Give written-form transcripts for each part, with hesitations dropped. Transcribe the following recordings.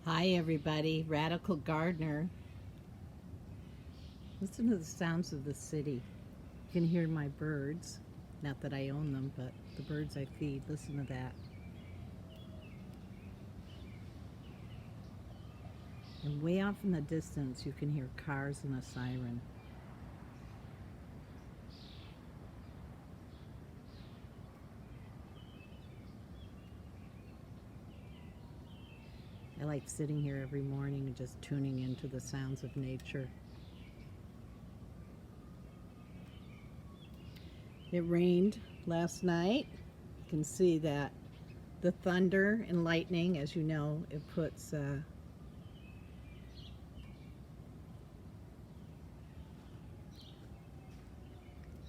Hi everybody, Radical Gardener. Listen to the sounds of the city. You can hear my birds. Not that I own them, but the birds I feed. Listen to that. And way off in the distance, you can hear cars and a siren. I like sitting here every morning and just tuning into the sounds of nature. It rained last night. You can see that the thunder and lightning, as you know, it puts a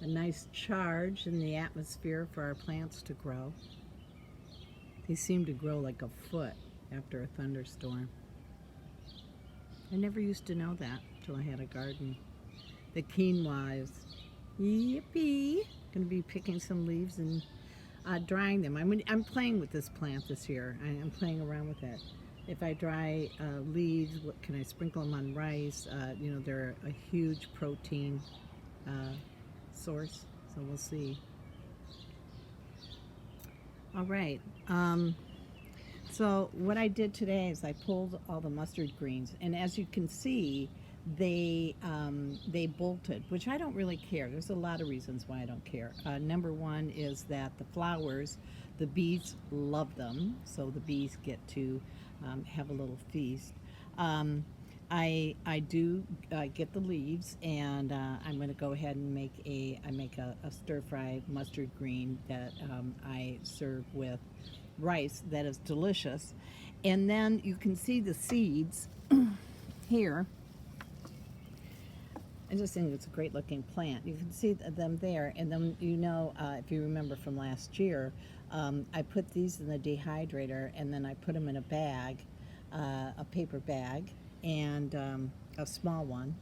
nice charge in the atmosphere for our plants to grow. They seem to grow like a foot after a thunderstorm. I never used to know that until I had a garden. The quinoa is yippee. Going to be picking some leaves and drying them. I'm playing with this plant this year. I'm playing around with it. If I dry leaves, what can I sprinkle them on rice? They're a huge protein source, so we'll see. All right. So what I did today is I pulled all the mustard greens, and as you can see, they bolted, which I don't really care. There's a lot of reasons why I don't care. Number one is that the flowers, the bees love them, so the bees get to have a little feast. I do get the leaves, and I'm going to go ahead and make a stir fry mustard green that I serve with rice that is delicious. And then you can see the seeds here. I just think it's a great looking plant. You can see them there, and then if you remember from last year, I put these in the dehydrator, and then I put them in a bag, a paper bag, and a small one,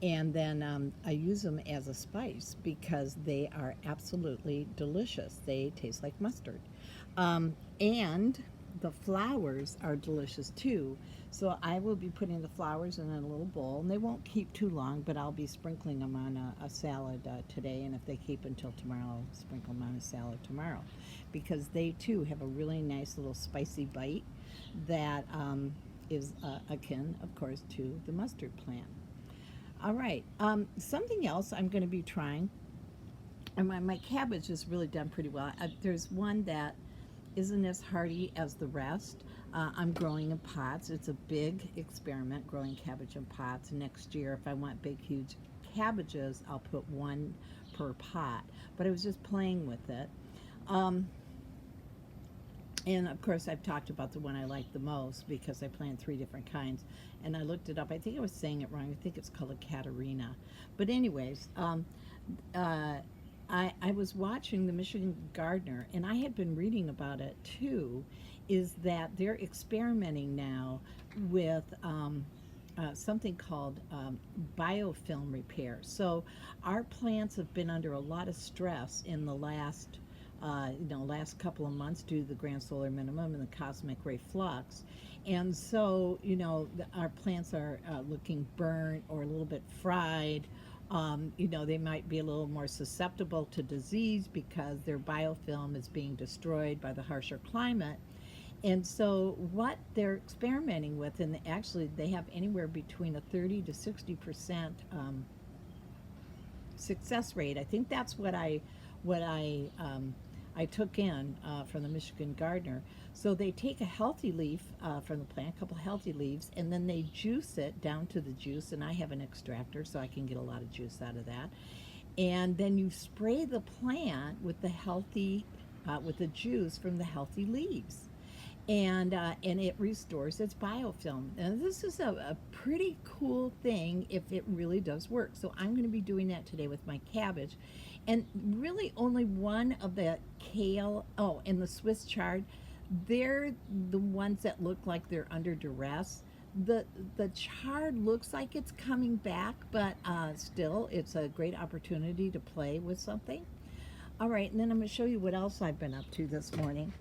and then I use them as a spice because they are absolutely delicious. They taste like mustard, and the flowers are delicious too. So I will be putting the flowers in a little bowl, and they won't keep too long, but I'll be sprinkling them on a salad today, and if they keep until tomorrow, I'll sprinkle them on a salad tomorrow, because they too have a really nice little spicy bite that is akin, of course, to the mustard plant. All right, something else I'm going to be trying, and my cabbage has really done pretty well. There's one that isn't as hardy as the rest. I'm growing in pots. It's a big experiment growing cabbage in pots. Next year, if I want big, huge cabbages, I'll put one per pot. But I was just playing with it. And of course, I've talked about the one I like the most because I plant 3 different kinds. And I looked it up. I think I was saying it wrong. I think it's called a Katerina. But anyways, I was watching the Michigan Gardener, and I had been reading about it too, is that they're experimenting now with something called biofilm repair. So our plants have been under a lot of stress in the last couple of months due to the grand solar minimum and the cosmic ray flux. And so, our plants are looking burnt or a little bit fried. They might be a little more susceptible to disease because their biofilm is being destroyed by the harsher climate. And so what they're experimenting with, and actually they have anywhere between a 30 to 60% success rate. I think that's what I took in from the Michigan Gardener. So they take a healthy leaf from the plant, a couple healthy leaves, and then they juice it down to the juice. And I have an extractor, so I can get a lot of juice out of that. And then you spray the plant with with the juice from the healthy leaves. And it restores its biofilm. And this is a pretty cool thing if it really does work. So I'm going to be doing that today with my cabbage. And really only one of the kale, and the Swiss chard, they're the ones that look like they're under duress. The chard looks like it's coming back, but still, it's a great opportunity to play with something. All right, and then I'm going to show you what else I've been up to this morning.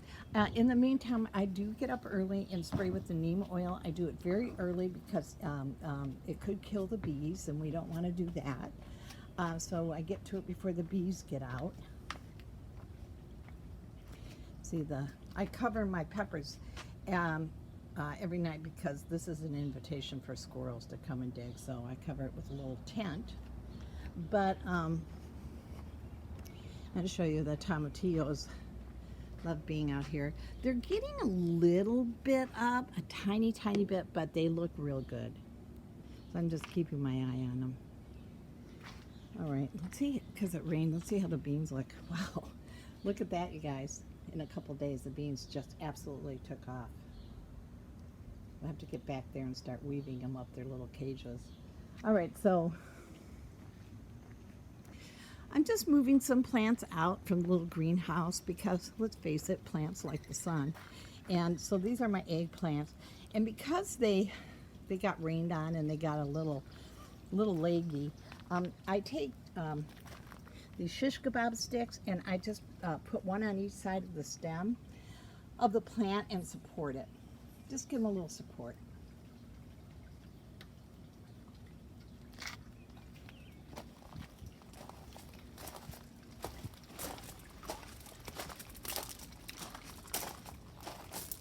In the meantime, I do get up early and spray with the neem oil. I do it very early because it could kill the bees, and we don't want to do that. So I get to it before the bees get out. See, I cover my peppers every night because this is an invitation for squirrels to come and dig. So I cover it with a little tent. But I'm going to show you the tomatillos. Love being out here. They're getting a little bit up, a tiny, tiny bit, but they look real good. So I'm just keeping my eye on them. All right, let's see, because it rained, let's see how the beans look. Wow, look at that, you guys. In a couple days, the beans just absolutely took off. I'll have to get back there and start weaving them up their little cages. All right, so I'm just moving some plants out from the little greenhouse because, let's face it, plants like the sun. And so these are my eggplants. And because they got rained on and they got a little leggy, I take these shish kebab sticks and I just put one on each side of the stem of the plant and support it. Just give them a little support.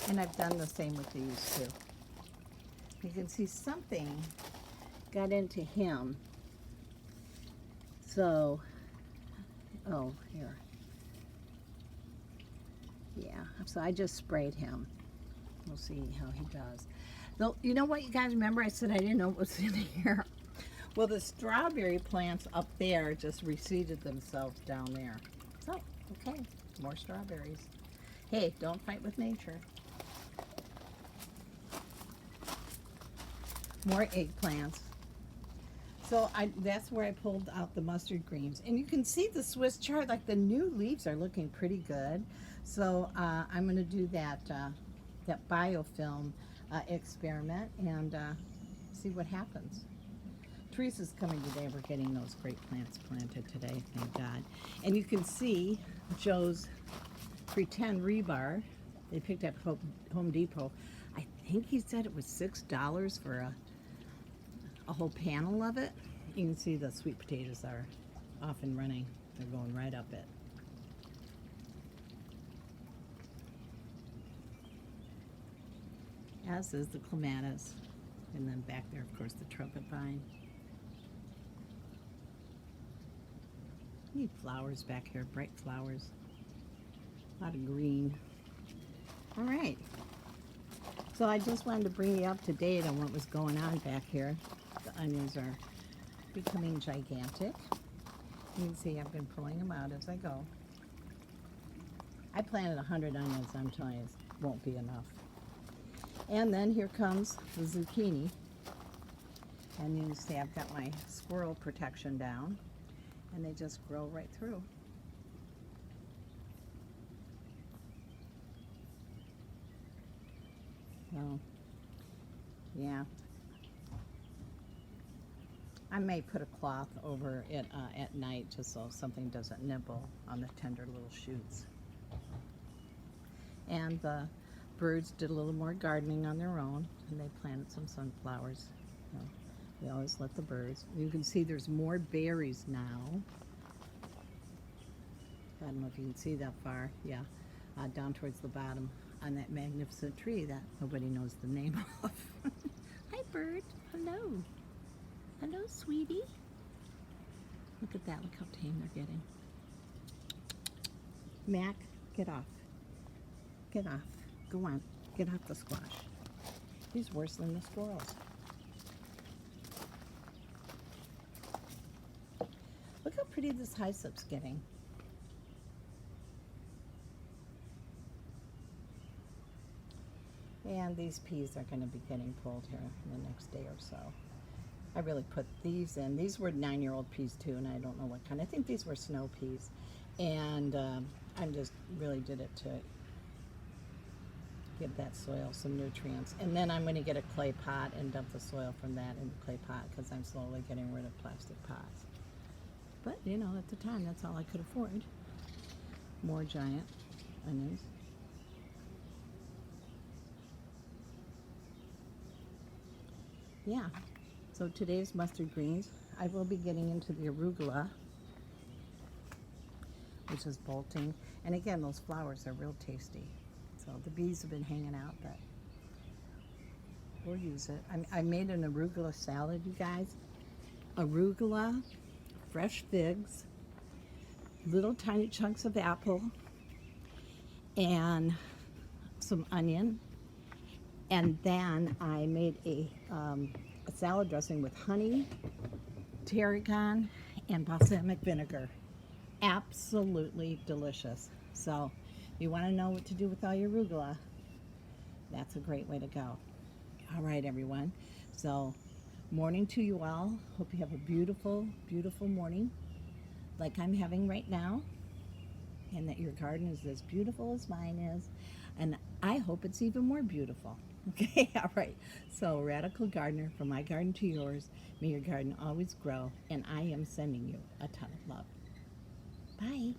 And I've done the same with these too. You can see something got into him. So, oh, here. Yeah, so I just sprayed him. We'll see how he does. Though, you know what, you guys remember I said I didn't know what was in here? Well, the strawberry plants up there just reseeded themselves down there. So, okay, more strawberries. Hey, don't fight with nature. More eggplants. So that's where I pulled out the mustard greens. And you can see the Swiss chard, like the new leaves are looking pretty good. So I'm going to do that biofilm experiment and see what happens. Teresa's coming today. We're getting those great plants planted today, thank God. And you can see Joe's pretend rebar they picked up at Home Depot. I think he said it was $6 for a whole panel of it. You can see the sweet potatoes are off and running. They're going right up it. As is the clematis. And then back there, of course, the trumpet vine. Need flowers back here, bright flowers. A lot of green. All right. So I just wanted to bring you up to date on what was going on back here. The onions are becoming gigantic. You can see I've been pulling them out as I go. I planted 100 onions, I'm telling you, it won't be enough. And then here comes the zucchini. And you can see I've got my squirrel protection down. And they just grow right through. So, yeah. I may put a cloth over it at night just so something doesn't nibble on the tender little shoots. And the birds did a little more gardening on their own, and they planted some sunflowers. So we always let the birds. You can see there's more berries now. I don't know if you can see that far. Yeah, down towards the bottom on that magnificent tree that nobody knows the name of. Hi, bird. Hello. Hello, sweetie. Look at that. Look how tame they're getting. Mac, get off. Get off. Go on. Get off the squash. He's worse than the squirrels. Look how pretty this hyssop's getting. And these peas are going to be getting pulled here in the next day or so. I really put these in. These were 9-year-old peas too, and I don't know what kind. I think these were snow peas. And I just really did it to give that soil some nutrients. And then I'm going to get a clay pot and dump the soil from that in the clay pot because I'm slowly getting rid of plastic pots. But, you know, at the time, that's all I could afford. more giant onions. Yeah, so today's mustard greens. I will be getting into the arugula, which is bolting. And again, those flowers are real tasty. So the bees have been hanging out, but we'll use it. I made an arugula salad, you guys. Arugula, fresh figs, little tiny chunks of apple, and some onion. And then I made a salad dressing with honey, tarragon, and balsamic vinegar. Absolutely delicious. So if you want to know what to do with all your arugula, that's a great way to go. All right, everyone. So morning to you all. Hope you have a beautiful, beautiful morning like I'm having right now, and that your garden is as beautiful as mine is, and I hope it's even more beautiful. Okay, all right. So, Radical Gardener, from my garden to yours, may your garden always grow, and I am sending you a ton of love. Bye.